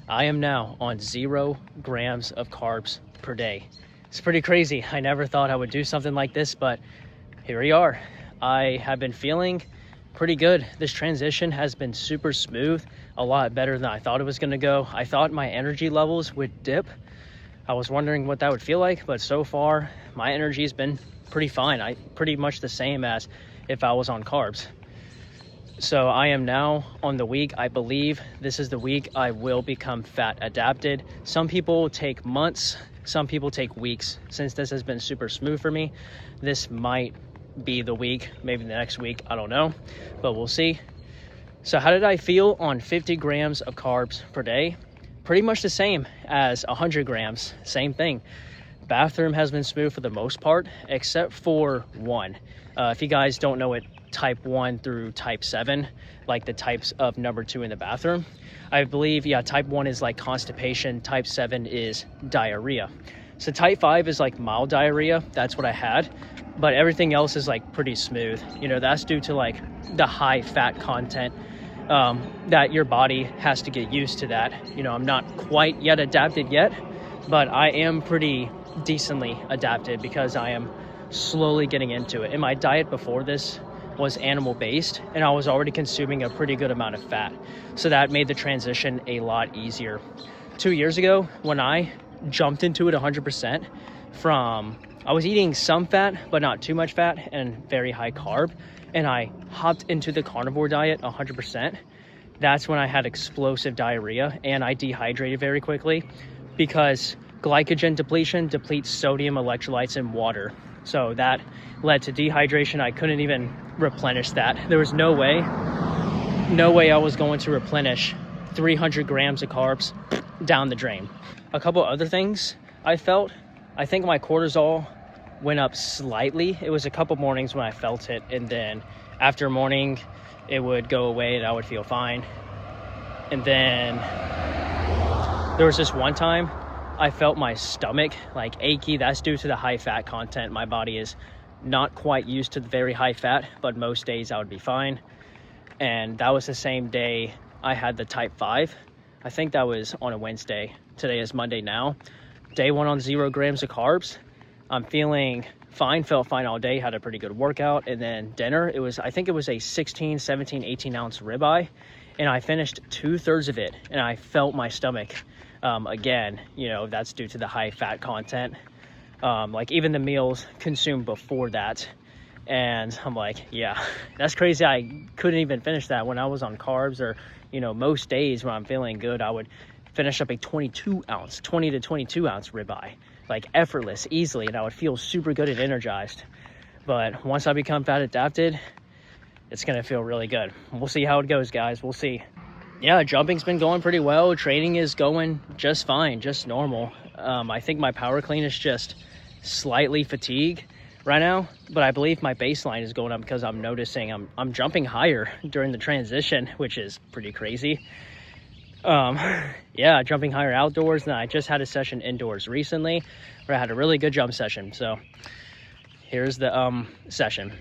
I am now on 0 grams of carbs per day. It's pretty crazy. I never thought I would do something like this, but here we are. I have been feeling pretty good. This transition has been super smooth, a lot better than I thought it was going to go. I thought my energy levels would dip. I was wondering what that would feel like, but so far my energy has been pretty fine. Pretty much the same as if I was on carbs. So I am now on the week. I believe this is the week I will become fat adapted. Some people take months, some people take weeks. Since this has been super smooth for me, this might be the week, maybe the next week, I don't know, but we'll see. So how did I feel on 50 grams of carbs per day? Pretty much the same as 100 grams, same thing. Bathroom has been smooth for the most part, except for one. If you guys don't know it, type 1 through type 7, like the types of number 2 in the bathroom. I believe, type 1 is like constipation, type 7 is diarrhea. So type 5 is like mild diarrhea, that's what I had, but everything else is like pretty smooth. That's due to like the high fat content that your body has to get used to that. I'm not quite yet adapted yet, but I am pretty decently adapted because I am slowly getting into it. And my diet before this was animal based, and I was already consuming a pretty good amount of fat, so that made the transition a lot easier. 2 years ago, when I jumped into it 100%, I was eating some fat but not too much fat and very high carb, and I hopped into the carnivore diet 100%. That's when I had explosive diarrhea and I dehydrated very quickly, because glycogen depletion depletes sodium, electrolytes, and water. So that led to dehydration. I couldn't even replenish that. There was no way I was going to replenish 300 grams of carbs down the drain. A couple other things I think my cortisol went up slightly. It was a couple mornings when I felt it, and then after morning it would go away and I would feel fine. And then there was this one time I felt my stomach like achy. That's due to the high fat content. My body is not quite used to the very high fat, but most days I would be fine. And that was the same day I had the type 5. I think that was on a Wednesday. Today is Monday now. Day 1 on 0 grams of carbs. I'm feeling fine, felt fine all day, had a pretty good workout. And then dinner, I think it was a 16, 17, 18 ounce ribeye. And I finished 2/3 of it, and I felt my stomach. Again, that's due to the high fat content. Like even the meals consumed before that. And I'm like, yeah, that's crazy. I couldn't even finish that when I was on carbs, or, most days when I'm feeling good, I would finish up a 20 to 22 ounce ribeye, like effortless, easily. And I would feel super good and energized. But once I become fat adapted, it's going to feel really good. We'll see how it goes, guys. We'll see. Yeah, jumping's been going pretty well. Training is going just fine, just normal. I think my power clean is just slightly fatigued right now, but I believe my baseline is going up because I'm noticing I'm jumping higher during the transition, which is pretty crazy. Yeah, jumping higher outdoors. And I just had a session indoors recently where I had a really good jump session. So here's the session.